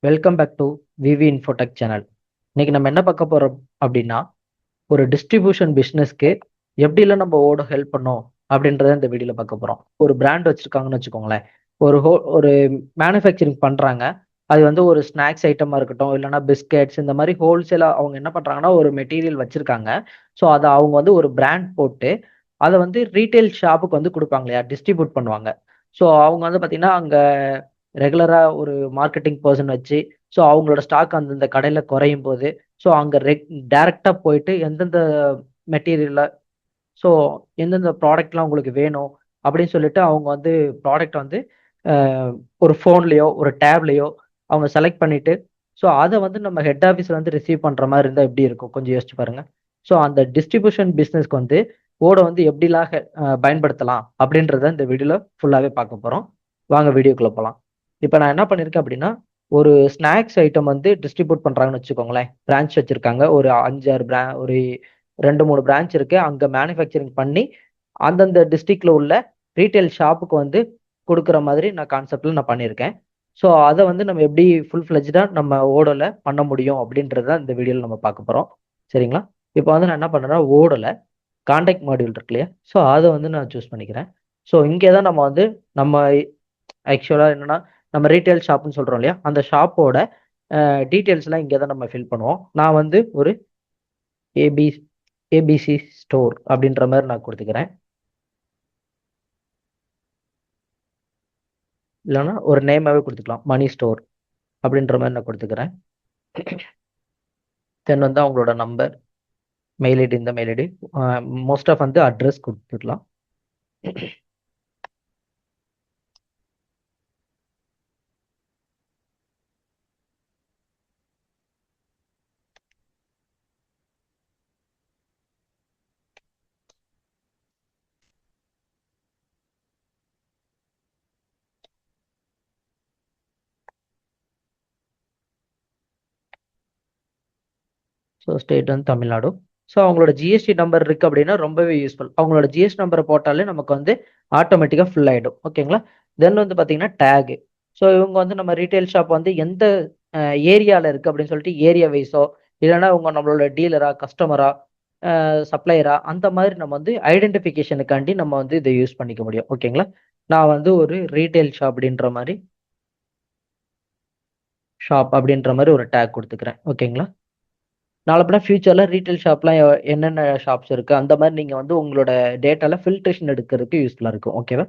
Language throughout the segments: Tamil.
Welcome back to VV Infotech channel. இன்னைக்கு நம்ம என்ன பார்க்க போறோம் அப்படின்னா, ஒரு டிஸ்ட்ரிபியூஷன் பிஸ்னஸ்க்கு எப்படிலாம் நம்ம ஓட ஹெல்ப் பண்ணோம் அப்படின்றத இந்த வீடியோல பார்க்க போறோம். ஒரு பிராண்ட் வச்சிருக்காங்கன்னு வச்சுக்கோங்களேன். ஒரு மேனுஃபேக்சரிங் பண்றாங்க. அது வந்து ஒரு ஸ்நாக்ஸ் ஐட்டமா இருக்கட்டும், இல்லைன்னா பிஸ்கெட்ஸ் இந்த மாதிரி ஹோல்சேலா அவங்க என்ன பண்றாங்கன்னா ஒரு மெட்டீரியல் வச்சிருக்காங்க. ஸோ அதை அவங்க வந்து ஒரு பிராண்ட் போட்டு அதை வந்து ரீட்டைல் ஷாப்புக்கு வந்து கொடுப்பாங்க இல்லையா, டிஸ்ட்ரிபியூட் பண்ணுவாங்க. ஸோ அவங்க வந்து பார்த்தீங்கன்னா அங்க ரெகுலரா ஒரு மார்க்கெட்டிங் பர்சன் வச்சு, ஸோ அவங்களோட ஸ்டாக் அந்தந்த கடையில குறையும் போது, ஸோ அங்க டைரக்டா போயிட்டு எந்தெந்த மெட்டீரியல்ல, ஸோ எந்தெந்த ப்ராடக்ட்லாம் உங்களுக்கு வேணும் அப்படின்னு சொல்லிட்டு அவங்க வந்து ப்ராடக்ட் வந்து ஒரு ஃபோன்லயோ ஒரு டேப்லயோ அவங்க செலக்ட் பண்ணிட்டு, ஸோ அதை வந்து நம்ம ஹெட் ஆஃபீஸ்ல வந்து ரிசீவ் பண்ற மாதிரி இருந்தால் எப்படி இருக்கும் கொஞ்சம் யோசிச்சு பாருங்க. ஸோ அந்த டிஸ்ட்ரிபியூஷன் பிஸ்னஸ்க்கு வந்து ஓட வந்து எப்படிலாம் பயன்படுத்தலாம் அப்படின்றத இந்த வீடியோல ஃபுல்லாவே பார்க்க போறோம். வாங்க வீடியோக்குள்ள போகலாம். இப்போ நான் என்ன பண்ணியிருக்கேன் அப்படின்னா, ஒரு ஸ்நாக்ஸ் ஐட்டம் வந்து டிஸ்ட்ரிபியூட் பண்றாங்கன்னு வச்சுக்கோங்களேன். பிரான்ச் வச்சிருக்காங்க. ஒரு 5, 6 ஒரு 2, 3 பிரான்ச் இருக்கு. அங்க மேனுஃபேக்சரிங் பண்ணி அந்தந்த டிஸ்ட்ரிக்ட்ல உள்ள ரீட்டைல் ஷாப்புக்கு வந்து கொடுக்குற மாதிரி நான் கான்செப்ட்ல நான் பண்ணியிருக்கேன். ஸோ அதை வந்து நம்ம எப்படி ஃபுல் ஃப்ளெஜ்டா நம்ம ஓடோல பண்ண முடியும் அப்படின்றத இந்த வீடியோல நம்ம பார்க்க போறோம். சரிங்களா? இப்போ வந்து நான் என்ன பண்றேன்னா, ஓடோல கான்டாக்ட் மாடியூல் இருக்கு இல்லையா? ஸோ அதை வந்து நான் சூஸ் பண்ணிக்கிறேன். ஸோ இங்கே தான் நம்ம வந்து நம்ம ஆக்சுவலா என்னன்னா, நம்ம ரீட்டைல் ஷாப்னு சொல்றோம் இல்லையா, அந்த ஷாப்போட டீட்டெயில்ஸ்லாம் இங்கே தான் நம்ம ஃபில் பண்ணுவோம். நான் வந்து ஒரு ஏபி ஏபிசி ஸ்டோர் அப்படின்ற மாதிரி நான் கொடுத்துக்கிறேன். இல்லைன்னா ஒரு நேமாவே கொடுத்துக்கலாம், மணி ஸ்டோர் அப்படின்ற மாதிரி நான் கொடுத்துக்கிறேன். தென் வந்து அவங்களோட நம்பர், மெயில் ஐடி, இந்த மெயில் ஐடி, மோஸ்ட் ஆஃப் வந்து அட்ரஸ் கொடுத்துக்கலாம். ஸோ ஸ்டேட் வந்து தமிழ்நாடு. ஸோ அவங்களோட ஜிஎஸ்டி நம்பர் இருக்கு அப்படின்னா ரொம்பவே யூஸ்ஃபுல். அவங்களோட ஜிஎஸ்டி நம்பரை போட்டாலே நமக்கு வந்து ஆட்டோமேட்டிக்காக ஃபில் ஆகிடும். ஓகேங்களா? தென் வந்து பார்த்தீங்கன்னா டேகு. ஸோ இவங்க வந்து நம்ம ரீட்டைல் ஷாப் வந்து எந்த ஏரியாவில் இருக்குது அப்படின்னு சொல்லிட்டு ஏரியா வைஸோ, இல்லைன்னா உங்க நம்மளோட டீலரா, கஸ்டமரா, சப்ளையரா, அந்த மாதிரி நம்ம வந்து ஐடென்டிஃபிகேஷனுக்காண்டி நம்ம வந்து இதை யூஸ் பண்ணிக்க முடியும். ஓகேங்களா? நான் வந்து ஒரு ரீட்டைல் ஷாப் அப்படின்ற மாதிரி ஒரு டேக் கொடுத்துக்கிறேன். ஓகேங்களா? நாளை பின்ன ஃபியூச்சர்ல ரீட்டைல் ஷாப்லாம் என்னென்ன ஷாப்ஸ் இருக்கு அந்த மாதிரி நீங்க வந்து உங்களோட டேட்டால ஃபில்ட்ரேஷன் எடுக்கிறதுக்கு யூஸ்ஃபுல்லா இருக்கும். ஓகேவா?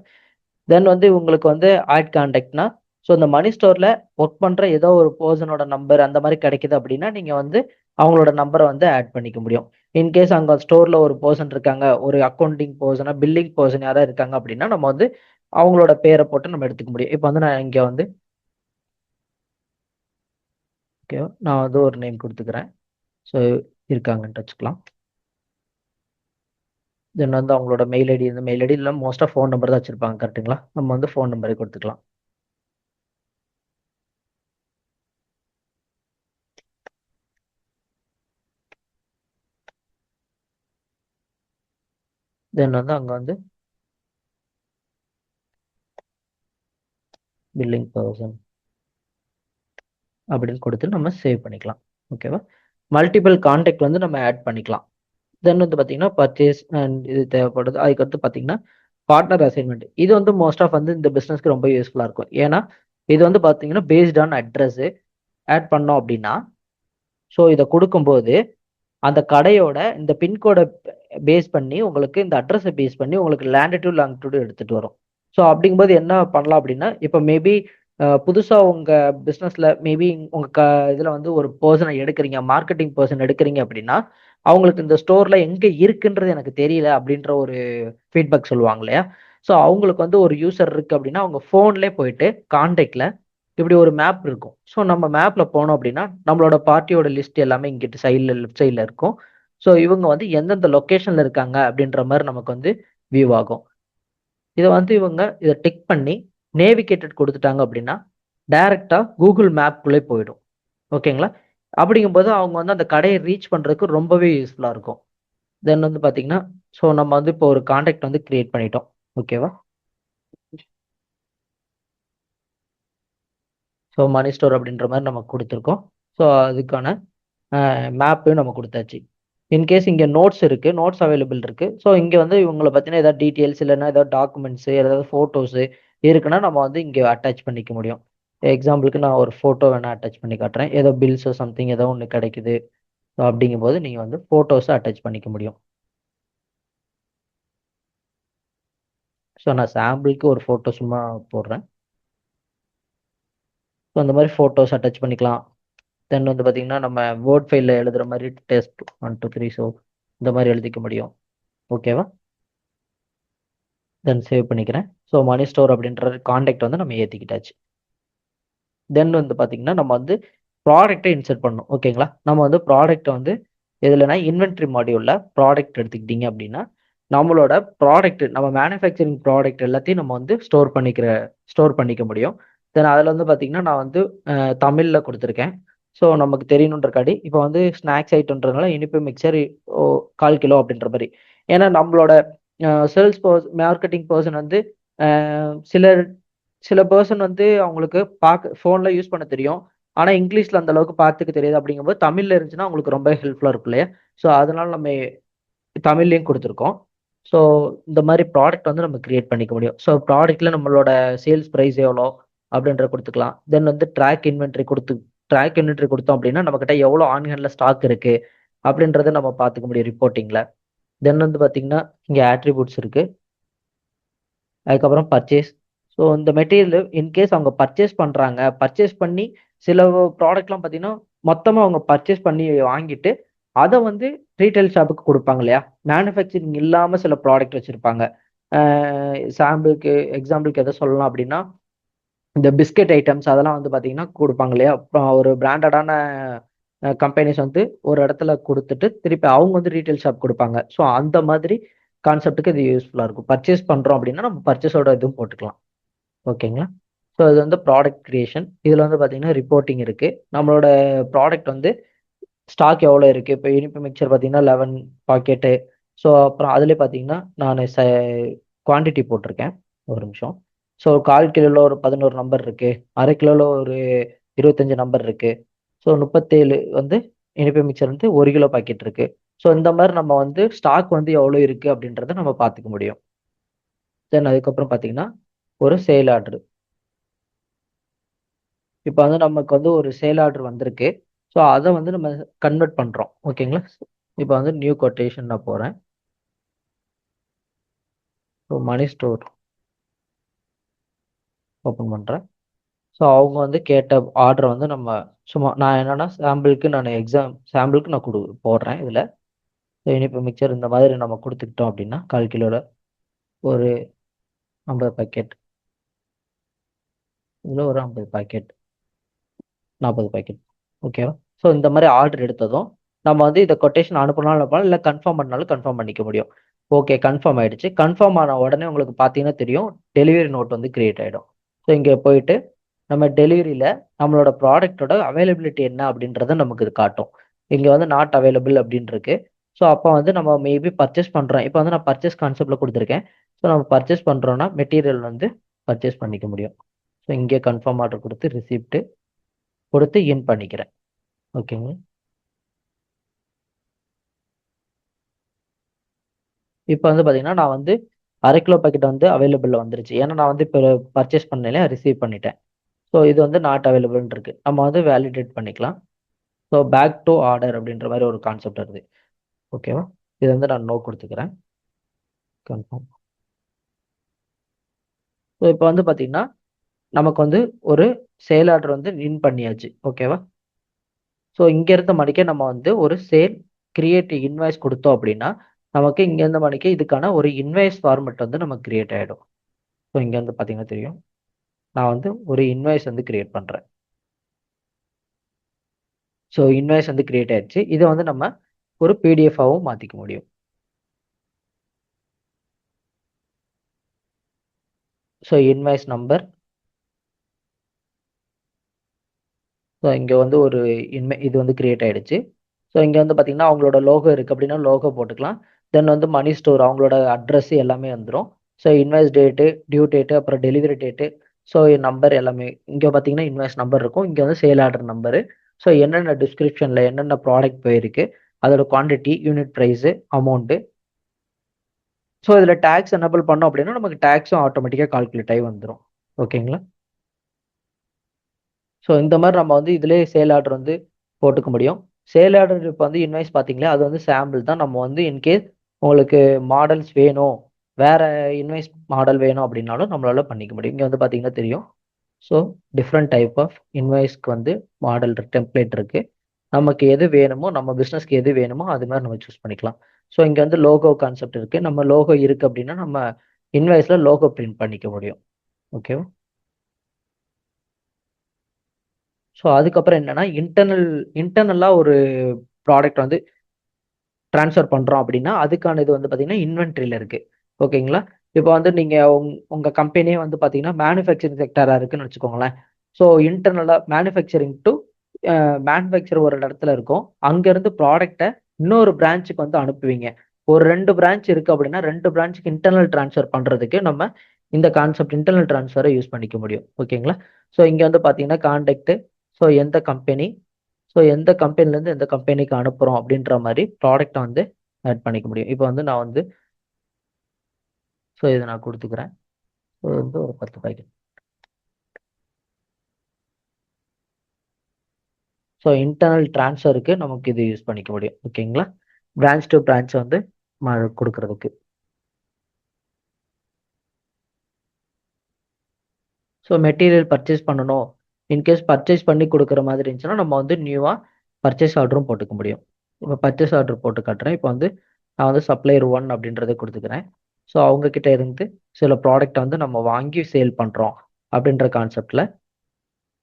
தென் வந்து உங்களுக்கு வந்து ஆட் கான்டாக்ட்னா, ஸோ இந்த மணி ஸ்டோர்ல ஒர்க் பண்ற ஏதோ ஒரு பர்சனோட நம்பர் அந்த மாதிரி கிடைக்குது அப்படின்னா நீங்க வந்து அவங்களோட நம்பரை வந்து ஆட் பண்ணிக்க முடியும். இன்கேஸ் அங்க ஸ்டோர்ல ஒரு பர்சன் இருக்காங்க, ஒரு அக்கௌண்டிங் பர்சனா, பில்லிங் பர்சன் யாராவது இருக்காங்க அப்படின்னா நம்ம வந்து அவங்களோட பேரை போட்டு நம்ம எடுத்துக்க முடியும். இப்போ வந்து நான் இங்க வந்து ஓகேவா, நான் வந்து ஒரு நேம் கொடுத்துக்கிறேன். ஸோ இருக்காங்கன்ட்டு வச்சுக்கலாம். தென் வந்து அவங்களோட மெயில் ஐடி, இந்த மெயில் ஐடி இல்லை மோஸ்ட்டாக ஃபோன் நம்பர் தான் வச்சிருப்பாங்க. கரெக்ட்டுங்களா? நம்ம வந்து ஃபோன் நம்பரை கொடுத்துக்கலாம். தென் வந்து அங்கே வந்து பில்லிங் பர்சன் அப்படின்னு கொடுத்து நம்ம சேவ் பண்ணிக்கலாம். ஓகேவா? மல்டிபிள் கான்டாக்ட் வந்து நம்ம ஆட் பண்ணிக்கலாம். தென் வந்து பார்த்தீங்கன்னா பர்ச்சேஸ் அண்ட் இது தேவைப்படுது. அதுக்கு வந்து பார்த்தீங்கன்னா பார்ட்னர் அசைன்மெண்ட். இது வந்து மோஸ்ட் ஆஃப் வந்து இந்த பிஸ்னஸ்க்கு ரொம்ப யூஸ்ஃபுல்லாக இருக்கும். ஏன்னா இது வந்து பார்த்தீங்கன்னா பேஸ்ட் ஆன் அட்ரஸ் ஆட் பண்ணோம் அப்படின்னா, ஸோ இதை கொடுக்கும்போது அந்த கடையோட இந்த பின்கோடை பேஸ் பண்ணி உங்களுக்கு இந்த அட்ரஸை பேஸ் பண்ணி உங்களுக்கு லேண்டிடியூட் லாங்கிடியூட் எடுத்துட்டு வரும். ஸோ அப்படிங்கும்போது என்ன பண்ணலாம் அப்படின்னா, இப்போ மேபி புதுசா உங்க பிஸ்னஸ்ல மேபி உங்க இதுல வந்து ஒரு பர்சனை எடுக்கிறீங்க, மார்க்கெட்டிங் பர்சன் எடுக்கிறீங்க அப்படின்னா, அவங்களுக்கு இந்த ஸ்டோர்ல எங்க இருக்குன்றது எனக்கு தெரியல அப்படின்ற ஒரு ஃபீட்பேக் சொல்லுவாங்க இல்லையா? ஸோ அவங்களுக்கு வந்து ஒரு யூசர் இருக்கு அப்படின்னா அவங்க ஃபோன்லேயே போயிட்டு கான்டாக்ட்ல இப்படி ஒரு மேப் இருக்கும். ஸோ நம்ம மேப்ல போனோம் அப்படின்னா நம்மளோட பார்ட்டியோட லிஸ்ட் எல்லாமே இங்கிட்டு சைட்ல லெஃப்ட் சைட்ல இருக்கும். ஸோ இவங்க வந்து எந்தெந்த லொக்கேஷன்ல இருக்காங்க அப்படின்ற மாதிரி நமக்கு வந்து வியூ ஆகும். இதை வந்து இவங்க இதை டிக் பண்ணி நேவிகேட்டட் கொடுத்துட்டாங்க அப்படின்னா டைரக்டா கூகுள் மேப்குள்ளே போயிடும். ஓகேங்களா? அப்படிங்கும்போது அவங்க வந்து அந்த கடையை ரீச் பண்றதுக்கு ரொம்பவே யூஸ்ஃபுல்லா இருக்கும். தென் வந்து பாத்தீங்கன்னா, ஸோ நம்ம வந்து இப்போ ஒரு கான்டாக்ட் வந்து கிரியேட் பண்ணிட்டோம். ஓகேவா? ஸோ மணி ஸ்டோர் அப்படின்ற மாதிரி நம்ம கொடுத்துருக்கோம். ஸோ அதுக்கான மேப்பு நம்ம கொடுத்தாச்சு. இன்கேஸ் இங்கே நோட்ஸ் இருக்குது, நோட்ஸ் அவைலபிள் இருக்குது. ஸோ இங்கே வந்து இவங்களை பற்றின ஏதாவது டீட்டெயில்ஸ் இல்லைன்னா ஏதாவது டாக்குமெண்ட்ஸு ஏதாவது ஃபோட்டோஸு இருக்குன்னா நம்ம வந்து இங்கே அட்டாச் பண்ணிக்க முடியும். எக்ஸாம்பிளுக்கு நான் ஒரு ஃபோட்டோ வேணால் அட்டாச் பண்ணி காட்டுறேன். ஏதோ பில்ஸோ சம்திங் ஏதோ ஒன்று கிடைக்குது. ஸோ அப்படிங்கும்போது நீங்கள் வந்து ஃபோட்டோஸை அட்டாச் பண்ணிக்க முடியும். ஸோ நான் சாம்பிளுக்கு ஒரு ஃபோட்டோ சும்மா போடுறேன். ஸோ அந்த மாதிரி ஃபோட்டோஸ் அட்டாச் பண்ணிக்கலாம். தென் வந்து பார்த்தீங்கன்னா நம்ம வேர்ட் ஃபைலில் எழுதுகிற மாதிரி டெஸ்ட் 1 2 3 ஸோ இந்த மாதிரி எழுதிக்க முடியும். ஓகேவா? தென் சேவ் பண்ணிக்கிறேன். ஸோ மணி ஸ்டோர் அப்படின்ற காண்டாக்ட் வந்து நம்ம ஏற்றிக்கிட்டாச்சு. தென் வந்து பார்த்தீங்கன்னா நம்ம வந்து ப்ராடக்ட்டை இன்சர்ட் பண்ணணும். ஓகேங்களா? நம்ம வந்து ப்ராடக்ட்டை வந்து எதுலனா இன்வென்ட்ரி மாடியூலில் ப்ராடக்ட் எடுத்துக்கிட்டீங்க அப்படின்னா நம்மளோட ப்ராடக்ட் நம்ம மேனுஃபேக்சரிங் ப்ராடக்ட் எல்லாத்தையும் நம்ம வந்து ஸ்டோர் பண்ணிக்க முடியும். தென் அதில் வந்து பார்த்தீங்கன்னா நான் வந்து தமிழில் கொடுத்துருக்கேன். ஸோ நமக்கு தெரியணுன்றக்காடி இப்போ வந்து ஸ்நாக்ஸ் ஐட்டம்ன்றதுனால இனிப்பு மிக்சர் 1/4 கிலோ அப்படின்ற மாதிரி. ஏன்னா நம்மளோட சேல்ஸ் மார்க்கெட்டிங் பர்சன் வந்து சிலர் சில பர்சன் வந்து அவங்களுக்கு பார்க்க ஃபோனில் யூஸ் பண்ண தெரியும். ஆனால் இங்கிலீஷில் அந்த அளவுக்கு பார்த்துக்க தெரியாது. அப்படிங்கும்போது தமிழில் இருந்துச்சுன்னா அவங்களுக்கு ரொம்ப ஹெல்ப்ஃபுல்லாக இருக்கும் இல்லையா? ஸோ அதனால நம்ம தமிழ்லையும் கொடுத்துருக்கோம். ஸோ இந்த மாதிரி ப்ராடக்ட் வந்து நம்ம கிரியேட் பண்ணிக்க முடியும். ஸோ ப்ராடக்ட்டில் நம்மளோட சேல்ஸ் ப்ரைஸ் எவ்வளோ அப்படின்றத கொடுத்துக்கலாம். தென் வந்து ட்ராக் இன்வென்ட்ரி கொடுத்தோம் அப்படின்னா நம்மக்கிட்ட எவ்வளோ ஆன் ஹேண்டில் ஸ்டாக் இருக்குது அப்படின்றத நம்ம பார்த்துக்க முடியும் ரிப்போர்ட்டிங்கில். தென் வந்து பார்த்தீங்கன்னா இங்கே ஆட்ரிபியூட்ஸ் இருக்குது. அதுக்கப்புறம் பர்ச்சேஸ். ஸோ இந்த மெட்டீரியல் இன்கேஸ் அவங்க பர்ச்சேஸ் பண்ணி சில ப்ராடக்ட்லாம் பார்த்தீங்கன்னா மொத்தமாக அவங்க பர்ச்சேஸ் பண்ணி வாங்கிட்டு அதை வந்து ரீட்டைல் ஷாப்புக்கு கொடுப்பாங்க இல்லையா? மேனுஃபேக்சரிங் இல்லாமல் சில ப்ராடக்ட் வச்சுருப்பாங்க. எக்ஸாம்பிளுக்கு எதை சொல்லலாம் அப்படின்னா இந்த பிஸ்கெட் ஐட்டம்ஸ் அதெல்லாம் வந்து பார்த்தீங்கன்னா கொடுப்பாங்க இல்லையா? அப்புறம் ஒரு பிராண்டடான கம்பெனிஸ் வந்து ஒரு இடத்துல கொடுத்துட்டு திருப்பி அவங்க வந்து ரீட்டைல் ஷாப் கொடுப்பாங்க. ஸோ அந்த மாதிரி கான்செப்ட்டுக்கு இது யூஸ்ஃபுல்லாக இருக்கும். பர்ச்சேஸ் பண்ணுறோம் அப்படின்னா நம்ம பர்ச்சேஸோட இதுவும் போட்டுக்கலாம். ஓகேங்களா? ஸோ இது வந்து ப்ராடக்ட் கிரியேஷன். இதில் வந்து பார்த்தீங்கன்னா ரிப்போர்ட்டிங் இருக்குது. நம்மளோட ப்ராடக்ட் வந்து ஸ்டாக் எவ்வளோ இருக்குது? இப்போ இனிப்பு மிக்சர் பார்த்தீங்கன்னா 11 பாக்கெட்டு. ஸோ அப்புறம் அதிலே பார்த்தீங்கன்னா நான் குவான்டிட்டி போட்டிருக்கேன். ஒரு நிமிஷம். ஸோ 1/4 கிலோவில் ஒரு 11 நம்பர் இருக்குது. அரை கிலோவில் ஒரு 25 நம்பர் இருக்குது. ஸோ 37 வந்து இனிப்பு மிக்சர் வந்து 1 கிலோ பாக்கெட் இருக்குது. ஸோ இந்த மாதிரி நம்ம வந்து ஸ்டாக் வந்து எவ்வளோ இருக்குது அப்படின்றத நம்ம பார்த்துக்க முடியும். தென் அதுக்கப்புறம் பார்த்தீங்கன்னா ஒரு சேல் ஆர்டர். இப்போ வந்து நமக்கு வந்து ஒரு சேல் ஆர்டர் வந்திருக்கு. ஸோ அதை வந்து நம்ம கன்வெர்ட் பண்ணுறோம். ஓகேங்களா? இப்போ வந்து நியூ கொட்டேஷன் நான் போகிறேன். ஸோ மணி ஸ்டோர் ஓப்பன் பண்ணுறேன். ஸோ அவங்க வந்து கேட்ட ஆர்டரை வந்து நம்ம சும்மா நான் என்னென்னா சாம்பிளுக்கு நான் போடுறேன் இதில். இனிப்பு மிக்சர் இந்த மாதிரி நம்ம கொடுத்துக்கிட்டோம் அப்படின்னா 1/4 கிலோவில் ஒரு 50 பாக்கெட், இதில் ஒரு 50 பாக்கெட், 40 பாக்கெட். ஓகேவா? ஸோ இந்த மாதிரி ஆர்டர் எடுத்ததும் நம்ம வந்து இதை கொட்டேஷன் அனுப்பினாலும் அனுப்பலாம், இல்லை கன்ஃபார்ம் பண்ணாலும் கன்ஃபார்ம் பண்ணிக்க முடியும். ஓகே, கன்ஃபார்ம் ஆயிடுச்சு. கன்ஃபார்ம் ஆன உடனே உங்களுக்கு பார்த்தீங்கன்னா தெரியும் டெலிவரி நோட் வந்து கிரியேட் ஆகிடும். ஸோ இங்கே போயிட்டு நம்ம டெலிவரியில் நம்மளோட ப்ராடக்டோட அவைலபிலிட்டி என்ன அப்படின்றத நமக்கு இது காட்டும். இங்கே வந்து நாட் அவைலபிள் அப்படின்னு இருக்கு. ஸோ அப்போ வந்து நம்ம மேபி பர்ச்சேஸ் பண்ணுறோம். இப்போ வந்து நான் பர்ச்சேஸ் கான்செப்டில் கொடுத்துருக்கேன். ஸோ நம்ம பர்ச்சேஸ் பண்ணுறோன்னா மெட்டீரியல் வந்து பர்ச்சேஸ் பண்ணிக்க முடியும். ஸோ இங்கே கன்ஃபார்ம் ஆர்டர் கொடுத்து ரிசிப்ட்டு கொடுத்து இன் பண்ணிக்கிறேன். ஓகேங்க. இப்போ வந்து பார்த்தீங்கன்னா நான் வந்து அரை கிலோ பாக்கெட் வந்து அவைலபிளில் வந்துருச்சு. ஏன்னா நான் வந்து இப்போ பர்ச்சேஸ் பண்ணல ரிசீவ் பண்ணிட்டேன். ஸோ இது வந்து நாட் அவைலபிள்னு இருக்கு. நம்ம வந்து வேலிடேட் பண்ணிக்கலாம். ஸோ பேக் டு ஆர்டர் அப்படின்ற மாதிரி ஒரு கான்செப்ட் வருது. ஓகேவா? இது வந்து நான் நோ கொடுத்துக்கிறேன். கன்ஃபார்ம். ஸோ இப்போ வந்து பார்த்தீங்கன்னா நமக்கு வந்து ஒரு சேல் ஆர்டர் வந்து வின் பண்ணியாச்சு. ஓகேவா? ஸோ இங்கேருந்த மணிக்கே நம்ம வந்து ஒரு சேல் கிரியேட் இன்வாய்ஸ் கொடுத்தோம் அப்படின்னா நமக்கு இங்கேருந்த மணிக்கே இதுக்கான ஒரு இன்வாய்ஸ் ஃபார்மெட் வந்து நமக்கு கிரியேட் ஆகிடும். ஸோ இங்கேருந்து பார்த்தீங்கன்னா தெரியும் நான் வந்து ஒரு இன்வாய்ஸ் வந்து கிரியேட் பண்ணுறேன். ஸோ இன்வாய்ஸ் வந்து கிரியேட் ஆயிடுச்சு. இதை வந்து நம்ம ஒரு பிடிஎஃபாகவும் மாற்றிக்க முடியும். So invoice number. ஸோ இங்கே வந்து ஒரு இது வந்து கிரியேட் ஆயிடுச்சு. ஸோ இங்கே வந்து பார்த்தீங்கன்னா அவங்களோட லோகோ இருக்குது அப்படின்னா லோகோ போட்டுக்கலாம். தென் வந்து மணி ஸ்டோர் அவங்களோட அட்ரஸ் எல்லாமே வந்துடும். So invoice date, due date, அப்புறம் டெலிவரி டேட்டு, ஸோ நம்பர் எல்லாமே இங்கே பார்த்தீங்கன்னா இன்வாய்ஸ் நம்பர் இருக்கும், இங்கே வந்து சேல் ஆர்டர் நம்பரு. ஸோ என்னென்ன டிஸ்கிரிப்ஷனில் என்னென்ன ப்ராடக்ட் போயிருக்கு, அதோட quantity, unit price, amount. So இதில் டேக்ஸ் எனபிள் பண்ணோம் அப்படின்னா நமக்கு டேக்ஸும் ஆட்டோமேட்டிக்காக கால்குலேட் ஆகி வந்துடும். ஓகேங்களா? ஸோ இந்த மாதிரி நம்ம வந்து இதுலேயே சேல் ஆர்டர் வந்து போட்டுக்க முடியும். சேல் ஆர்டர் இப்போ வந்து இன்வாய்ஸ் பார்த்தீங்களா, அது வந்து சாம்பிள் தான். நம்ம வந்து இன்கேஸ் உங்களுக்கு மாடல்ஸ் வேணும், வேற இன்வாய்ஸ் மாடல் வேணும் அப்படின்னாலும் நம்மளால பண்ணிக்க முடியும். இங்கே வந்து பார்த்தீங்கன்னா தெரியும். ஸோ டிஃப்ரெண்ட் டைப் ஆஃப் இன்வாய்ஸ்க்கு வந்து மாடல் டெம்ப்ளேட் இருக்கு. நமக்கு எது வேணுமோ, நம்ம பிஸ்னஸ்க்கு எது வேணுமோ அது மாதிரி நம்ம சூஸ் பண்ணிக்கலாம். ஸோ இங்கே வந்து லோகோ கான்செப்ட் இருக்கு. நம்ம லோகோ இருக்கு அப்படின்னா நம்ம இன்வாய்ஸ்ல லோகோ பிரிண்ட் பண்ணிக்க முடியும். ஓகேவா? ஸோ அதுக்கப்புறம் என்னன்னா இன்டர்னலா ஒரு ப்ராடக்ட் வந்து ட்ரான்ஸ்ஃபர் பண்றோம் அப்படின்னா அதுக்கான இது வந்து பார்த்தீங்கன்னா இன்வென்ட்ரியில இருக்கு. ஓகேங்களா? இப்போ வந்து நீங்க உங்க கம்பெனியே வந்து பார்த்தீங்கன்னா மேனுஃபேக்சரிங் செக்டாரா இருக்குன்னு வச்சுக்கோங்களேன். ஸோ இன்டர்னலா மேனுஃபேக்சரிங் டு மேனுஃபேக்சர் ஒரு இடத்துல இருக்கும். அங்கேருந்து ப்ராடக்ட்டை இன்னொரு பிரான்ச்சுக்கு வந்து அனுப்புவீங்க. ஒரு 2 பிரான்ச் இருக்கு அப்படின்னா 2 பிரான்ச்சுக்கு இன்டர்னல் ட்ரான்ஸ்ஃபர் பண்ணுறதுக்கு நம்ம இந்த கான்செப்ட் இன்டர்னல் ட்ரான்ஸ்ஃபரை யூஸ் பண்ணிக்க முடியும். ஓகேங்களா? ஸோ இங்கே வந்து பார்த்தீங்கன்னா கான்டாக்ட், ஸோ எந்த கம்பெனி, ஸோ எந்த கம்பெனிலேருந்து எந்த கம்பெனிக்கு அனுப்புகிறோம் அப்படின்ற மாதிரி ப்ராடக்ட்டை வந்து ஆட் பண்ணிக்க முடியும். இப்போ வந்து நான் வந்து ஸோ இதை நான் கொடுத்துக்கிறேன். ஸோ வந்து ஒரு 10 பாக்கெட். ஸோ இன்டர்னல் ட்ரான்ஸ்ஃபருக்கு நமக்கு இது யூஸ் பண்ணிக்க முடியும். ஓகேங்களா? பிரான்ச் டு பிரான்ச் வந்து கொடுக்கறதுக்கு. ஸோ மெட்டீரியல் பர்ச்சேஸ் பண்ணணும், இன்கேஸ் பர்ச்சேஸ் பண்ணி கொடுக்குற மாதிரி இருந்துச்சுன்னா நம்ம வந்து நியூவாக பர்ச்சேஸ் ஆர்டரும் போட்டுக்க முடியும். இப்போ பர்ச்சேஸ் ஆர்டர் போட்டு காட்டுறேன். இப்போ வந்து நான் வந்து சப்ளையர் 1 அப்படின்றத கொடுத்துக்கிறேன். ஸோ அவங்க கிட்ட இருந்து சில ப்ராடக்ட்டை வந்து நம்ம வாங்கி சேல் பண்ணுறோம் அப்படின்ற கான்செப்டில்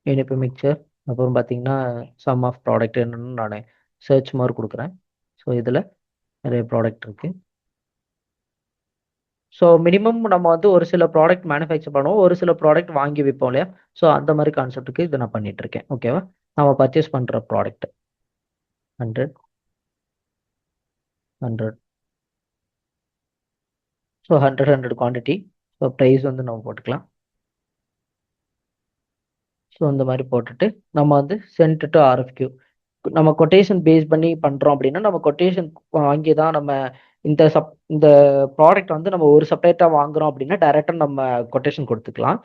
இனிப்பு மிக்சர், அப்புறம் பார்த்தீங்கன்னா சம் ஆஃப் ப்ராடக்ட் என்னன்னு நான் சர்ச் மாதிரி கொடுக்குறேன். ஸோ இதில் நிறைய ப்ராடக்ட் இருக்குது. ஸோ மினிமம் நம்ம வந்து ஒரு சில ப்ராடக்ட் மேனுஃபேக்சர் பண்ணுவோம், ஒரு சில ப்ராடக்ட் வாங்கி விற்போம் இல்லையா? ஸோ அந்த மாதிரி கான்செப்ட்டுக்கு இதை நான் பண்ணிட்டு இருக்கேன். ஓகேவா? நம்ம பர்ச்சேஸ் பண்ணுற product 100 100. So 100 quantity. So price வந்து நம்ம போட்டுக்கலாம். ஸோ இந்த மாதிரி போட்டுட்டு நம்ம வந்து சென்ட் டு ஆர்எஃப்கியூ. நம்ம கொட்டேஷன் பேஸ் பண்ணி பண்ணுறோம் அப்படின்னா நம்ம கொட்டேஷன் வாங்கி தான் நம்ம இந்த ப்ராடக்ட் வந்து நம்ம ஒரு செப்பரேட்டாக வாங்குறோம் அப்படின்னா டைரெக்டாக நம்ம கொட்டேஷன் கொடுத்துக்கலாம்,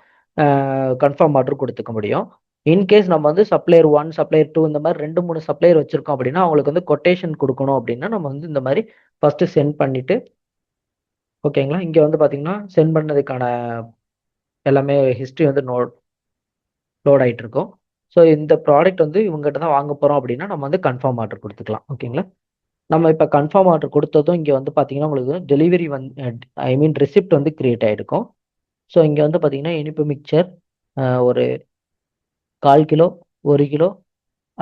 கன்ஃபார்ம் ஆர்டர் கொடுத்துக்க முடியும். இன்கேஸ் நம்ம வந்து சப்ளையர் 1 சப்ளையர் 2 இந்த மாதிரி 2 3 சப்ளையர் வச்சிருக்கோம் அப்படின்னா அவங்களுக்கு வந்து கொட்டேஷன் கொடுக்கணும் அப்படின்னா நம்ம வந்து இந்த மாதிரி ஃபர்ஸ்ட் சென்ட் பண்ணிட்டு, ஓகேங்களா, இங்கே வந்து பார்த்தீங்கன்னா சென்ட் பண்ணதுக்கான எல்லாமே ஹிஸ்ட்ரி வந்து லோட் ஆகிட்டு இருக்கும். ஸோ இந்த ப்ராடக்ட் வந்து இவங்ககிட்ட தான் வாங்க போகிறோம் அப்படின்னா நம்ம வந்து கன்ஃபார்ம் ஆர்டர் கொடுத்துக்கலாம். ஓகேங்களா? நம்ம இப்போ கன்ஃபார்ம் ஆர்டர் கொடுத்ததும் இங்கே வந்து பார்த்தீங்கன்னா உங்களுக்கு டெலிவரி வந்து ஐ மீன் ரெசிப்ட் வந்து கிரியேட் ஆகிருக்கும். ஸோ இங்கே வந்து பார்த்தீங்கன்னா இனிப்பு மிக்சர் ஒரு 1/4 கிலோ, 1 கிலோ,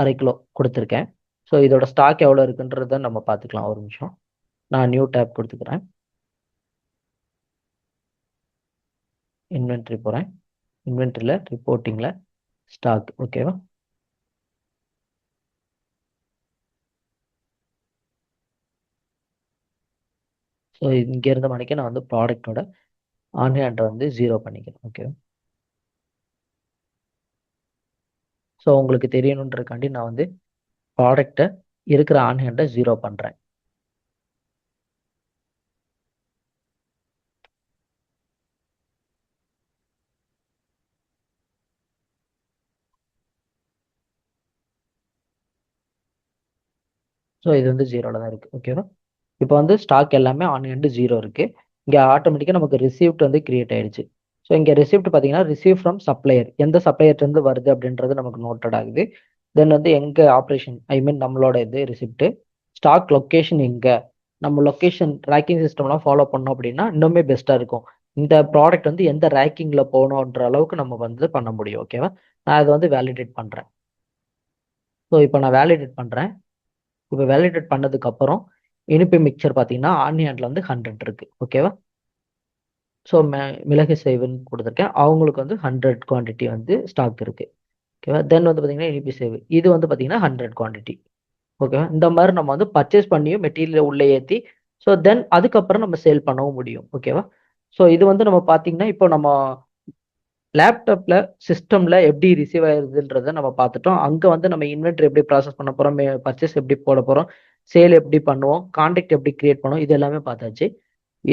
1/2 கிலோ கொடுத்துருக்கேன். ஸோ இதோட ஸ்டாக் எவ்வளோ இருக்குன்றத நம்ம பார்த்துக்கலாம். ஒரு நிமிஷம், நான் நியூ டேப் கொடுத்துக்கிறேன். இன்வென்ட்ரி போகிறேன். இன்வென்ட்ரியில் ரிப்போர்ட்டிங்கில் ஸ்டாக். ஓகேவா? ஸோ இங்கே இருந்த மணிக்கு நான் வந்து ப்ராடக்டோட ஆன் ஹேண்டை வந்து 0 பண்ணிக்கிறேன். ஓகே. ஸோ உங்களுக்கு தெரியணுன்றக்காண்டி நான் வந்து ப்ராடக்டை இருக்கிற ஆன் ஹேண்டை 0 பண்ணுறேன். ஸோ இது வந்து 0ல தான் இருக்குது. ஓகேவா? இப்போ வந்து ஸ்டாக் எல்லாமே ஆன் ஹேண்டு 0 இருக்குது. இங்கே ஆட்டோமேட்டிக்காக நமக்கு ரிசீப்ட் வந்து கிரியேட் ஆயிடுச்சு. ஸோ இங்கே ரிசீப்ட் பார்த்தீங்கன்னா ரிசீவ் ஃப்ரம் சப்ளையர், எந்த சப்ளையர்லேருந்து வருது அப்படின்றது நமக்கு நோட்டட் ஆகுது. தென் வந்து எங்கே ஆப்ரேஷன் ஐ மீன் நம்மளோட இது ரிசிப்ட், ஸ்டாக் லொக்கேஷன் எங்கே, நம்ம லொக்கேஷன் ட்ராக்கிங் சிஸ்டம்லாம் ஃபாலோ பண்ணோம் அப்படின்னா இன்னுமே பெஸ்ட்டாக இருக்கும். இந்த ப்ராடக்ட் வந்து எந்த ரேக்கிங்கில் போகணுன்ற அளவுக்கு நம்ம வந்து பண்ண முடியும். ஓகேவா? நான் அதை வந்து வேலிடேட் பண்ணுறேன். ஸோ இப்போ நான் வேலிடேட் பண்ணுறேன். இப்போ வேலிடேட் பண்ணதுக்கு அப்புறம் இனிப்பு மிக்சர் பார்த்தீங்கன்னா ஆன் ஹேண்டில் வந்து 100 இருக்கு. ஓகேவா? ஸோ மிளகு சேவுன்னு கொடுத்துருக்கேன். அவங்களுக்கு வந்து 100 குவான்டிட்டி வந்து ஸ்டாக் இருக்கு. ஓகேவா? தென் வந்து பார்த்தீங்கன்னா இனிப்பு சேவு இது வந்து பார்த்தீங்கன்னா 100 குவான்டிட்டி. ஓகேவா? இந்த மாதிரி நம்ம வந்து பர்ச்சேஸ் பண்ணியும் மெட்டீரியல் உள்ளே ஏற்றி ஸோ தென் அதுக்கப்புறம் நம்ம சேல் பண்ணவும் முடியும். ஓகேவா? ஸோ இது வந்து நம்ம பார்த்தீங்கன்னா இப்போ நம்ம லேப்டாப்ல சிஸ்டம்ல எப்படி ரிசீவ் ஆயிருதுன்றத நம்ம பார்த்துட்டோம். அங்க வந்து நம்ம இன்வென்டரி எப்படி ப்ராசஸ் பண்ண போறோம், பர்ச்சேஸ் எப்படி போட போறோம், சேல் எப்படி பண்ணுவோம், கான்டாக்ட் எப்படி கிரியேட் பண்ணுவோம், இது எல்லாமே பார்த்தாச்சு.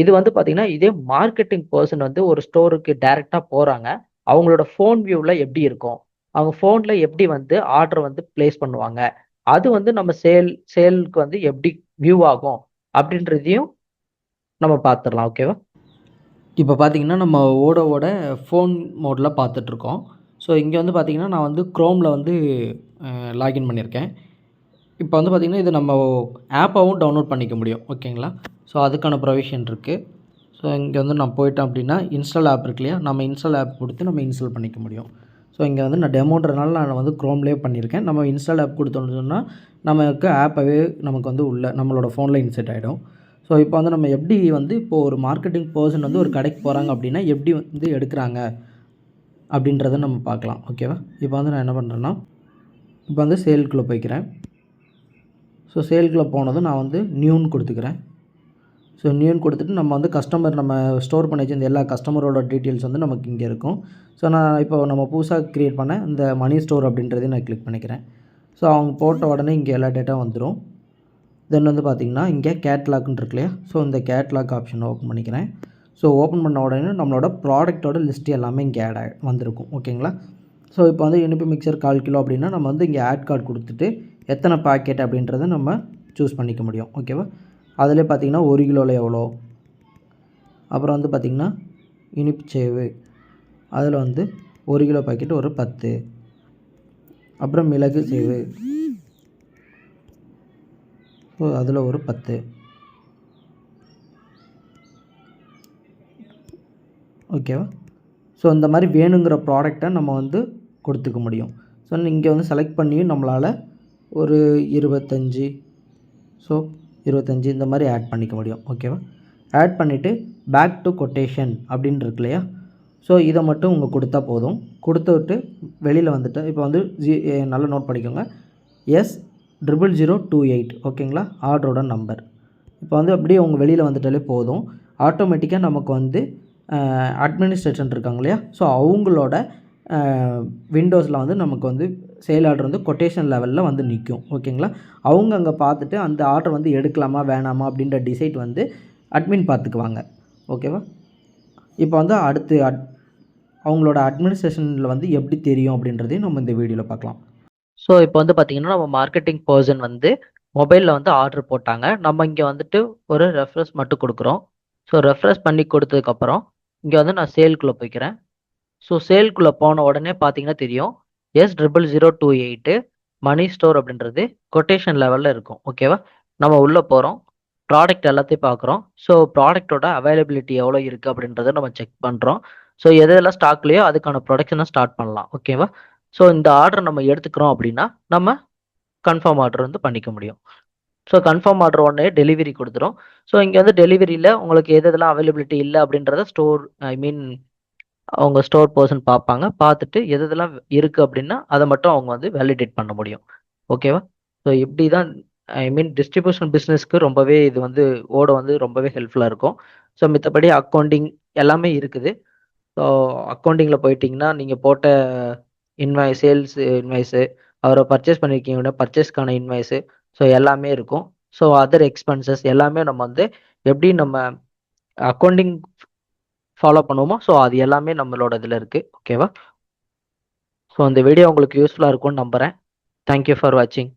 இது வந்து பார்த்தீங்கன்னா, இதே மார்க்கெட்டிங் பெர்சன் வந்து ஒரு ஸ்டோருக்கு டைரக்ட்டா போறாங்க. அவங்களோட ஃபோன் வியூல எப்படி இருக்கும்? அவங்க ஃபோன்ல எப்படி வந்து ஆர்டர் வந்து பிளேஸ் பண்ணுவாங்க? அது வந்து நம்ம சேல்க்கு வந்து எப்படி வியூ ஆகும்? அப்படின்றதையும் நம்ம பார்த்துரலாம். ஓகேவா? இப்போ பார்த்தீங்கன்னா, நம்ம ஓட ஃபோன் மோட்ல பார்த்துட்ருக்கோம். ஸோ இங்க வந்து பார்த்தீங்கன்னா, நான் வந்து குரோம்ல வந்து லாகின் பண்ணியிருக்கேன். இப்போ வந்து பார்த்தீங்கன்னா, இது நம்ம ஆப்பாவும் டவுன்லோட் பண்ணிக்க முடியும். ஓகேங்களா? ஸோ அதுக்கான ப்ரொவிஷன் இருக்கு. ஸோ இங்க வந்து நான் போயிட்டேன் அப்படின்னா, இன்ஸ்டால் ஆப் இருக்கு இல்லையா? நம்ம இன்ஸ்டால் ஆப் கொடுத்து நம்ம இன்ஸ்டால் பண்ணிக்க முடியும். ஸோ இங்க வந்து நான் டெமோன்றனால நான் வந்து குரோம்லேயே பண்ணியிருக்கேன். நம்ம இன்ஸ்டால் ஆப் கொடுத்தோம்னு சொன்னா, நமக்கு ஆப்பவே நமக்கு வந்து உள்ள நம்மளோட ஃபோன்ல இன்செர்ட் ஆயிடும். ஸோ இப்போ வந்து நம்ம எப்படி வந்து இப்போ ஒரு மார்க்கெட்டிங் பெர்சன் வந்து ஒரு கடைக்கு போறாங்க அப்படின்னா, எப்படி வந்து எடுக்குறாங்க அப்படின்றத நம்ம பார்க்கலாம். ஓகேவா? இப்போ வந்து நான் என்ன பண்ணுறேன்னா, இப்போ வந்து சேல்க்குள்ள போய்க்கிறேன். ஸோ சேல்க்குள்ள போனதும் நான் வந்து நியூன்னு கொடுத்துக்கிறேன். ஸோ நியூன்னு கொடுத்துட்டு நம்ம வந்து நம்ம ஸ்டோர் பண்ணி வச்சிருந்த எல்லா கஸ்டமரோட டீட்டெயில்ஸ் வந்து நமக்கு இங்கே இருக்கும். ஸோ நான் இப்போ நம்ம புதுசாக கிரியேட் பண்ண இந்த மணி ஸ்டோர் அப்படின்றதையும் நான் கிளிக் பண்ணிக்கிறேன். ஸோ அவங்க போட்ட உடனே இங்கே எல்லா டேட்டா வந்துடும். தென் வந்து பார்த்திங்கன்னா இங்கே கேட்லாக்னு இருக்கு இல்லையா? ஸோ இந்த கேட்லாக் ஆப்ஷனை ஓப்பன் பண்ணிக்கிறேன். ஸோ ஓப்பன் பண்ண உடனே நம்மளோட ப்ராடக்ட்டோட லிஸ்ட் எல்லாமே இங்கே வந்திருக்கும். ஓகேங்களா? ஸோ இப்போ வந்து இனிப்பு மிக்சர் 1/4 கிலோ அப்படின்னா நம்ம வந்து இங்கே ஆட் கார்டு கொடுத்துட்டு எத்தனை பாக்கெட் அப்படின்றத நம்ம சூஸ் பண்ணிக்க முடியும். ஓகேவா? அதிலே பார்த்திங்கன்னா 1 கிலோவில் எவ்வளோ, அப்புறம் வந்து பார்த்திங்கன்னா இனிப்பு சேவு அதில் வந்து 1 கிலோ பாக்கெட் ஒரு 10, அப்புறம் மிளகு சேவு ஸோ அதில் ஒரு 10. ஓகேவா? ஸோ இந்த மாதிரி வேணுங்கிற ப்ராடக்டை நம்ம வந்து கொடுத்துக்க முடியும். ஸோ இங்கே வந்து செலக்ட் பண்ணியும் நம்மளால் ஒரு 25 ஸோ 25 இந்த மாதிரி ஆட் பண்ணிக்க முடியும். ஓகேவா? ஆட் பண்ணிவிட்டு பேக் டு கொட்டேஷன் அப்படின்னு இருக்கு இல்லையா? ஸோ இதை மட்டும் உங்கள் கொடுத்தா போதும். கொடுத்து விட்டு வெளியில் வந்துட்டு இப்போ வந்து நல்லா நோட் பண்ணிக்கோங்க. S0028 ஓகேங்களா? ஆர்டரோட நம்பர். இப்போ வந்து அப்படியே உங்கள் வெளியில் வந்துட்டாலே போதும். ஆட்டோமேட்டிக்காக நமக்கு வந்து அட்மினிஸ்ட்ரேஷன் இருக்காங்க இல்லையா? ஸோ அவங்களோட விண்டோஸில் வந்து நமக்கு வந்து சேல் ஆர்டர் வந்து கொட்டேஷன் லெவலில் வந்து நிற்கும். ஓகேங்களா? அவங்க அங்கே பார்த்துட்டு அந்த ஆர்டர் வந்து எடுக்கலாமா வேணாமா அப்படின்ற டிசைட் வந்து அட்மின் பார்த்துக்குவாங்க. ஓகேவா? இப்போ வந்து அடுத்து அவங்களோட அட்மினிஸ்ட்ரேஷனில் வந்து எப்படி தெரியும் அப்படின்றதையும் நம்ம இந்த வீடியோவில் பார்க்கலாம். ஸோ இப்போ வந்து பார்த்தீங்கன்னா, நம்ம மார்க்கெட்டிங் பர்சன் வந்து மொபைலில் வந்து ஆர்டர் போட்டாங்க. நம்ம இங்கே வந்துட்டு ஒரு ரெஃப்ரெஷ் மட்டும் கொடுக்குறோம். ஸோ ரெஃப்ரெஷ் பண்ணி கொடுத்ததுக்கப்புறம் இங்கே வந்து நான் சேல்குள்ளே போய்க்கிறேன். ஸோ சேல்குள்ளே போன உடனே பார்த்தீங்கன்னா தெரியும், S0028 மணி ஸ்டோர் அப்படின்றது கொட்டேஷன் லெவலில் இருக்கும். ஓகேவா? நம்ம உள்ளே போகிறோம், ப்ராடக்ட் எல்லாத்தையும் பார்க்குறோம். ஸோ ப்ராடக்ட்டோட அவைலபிலிட்டி எவ்வளோ இருக்குது அப்படின்றத நம்ம செக் பண்ணுறோம். ஸோ எதெல்லாம் ஸ்டாக்லையோ அதுக்கான ப்ரொடக்ஷனை ஸ்டார்ட் பண்ணலாம். ஓகேவா? ஸோ இந்த ஆர்டர் நம்ம எடுத்துக்கிறோம் அப்படின்னா நம்ம கன்ஃபார்ம் ஆர்டர் வந்து பண்ணிக்க முடியும். ஸோ கன்ஃபார்ம் ஆர்டர் உடனே டெலிவரி கொடுத்துரும். ஸோ இங்கே வந்து டெலிவரியில் உங்களுக்கு எது எதெல்லாம் அவைலபிலிட்டி இல்லை அப்படின்றத அவங்க ஸ்டோர் பர்சன் பார்ப்பாங்க. பார்த்துட்டு எது எதெல்லாம் இருக்குது அப்படின்னா அதை மட்டும் அவங்க வந்து வேலிடேட் பண்ண முடியும். ஓகேவா? ஸோ இப்படி தான் டிஸ்ட்ரிபியூஷன் பிஸ்னஸ்க்கு ரொம்பவே இது வந்து வந்து ரொம்பவே ஹெல்ப்ஃபுல்லாக இருக்கும். ஸோ மித்தபடி அக்கௌண்டிங் எல்லாமே இருக்குது. ஸோ அக்கௌண்டிங்கில் போயிட்டிங்கன்னா நீங்கள் போட்ட சேல்ஸ் இன்வாய்ஸு, அவரை பர்ச்சேஸ் பண்ணியிருக்கீங்கன்னா பர்ச்சேஸ்க்கான இன்வாய்ஸு, ஸோ எல்லாமே இருக்கும். ஸோ அதர் எக்ஸ்பென்சஸ் எல்லாமே நம்ம வந்து எப்படி நம்ம அக்கௌண்டிங் ஃபாலோ பண்ணுவோமோ, ஸோ அது எல்லாமே நம்மளோட இதில் இருக்குது. ஓகேவா? ஸோ இந்த வீடியோ உங்களுக்கு யூஸ்ஃபுல்லாக இருக்கும்னு நம்புகிறேன். தேங்க் யூ ஃபார் வாட்சிங்.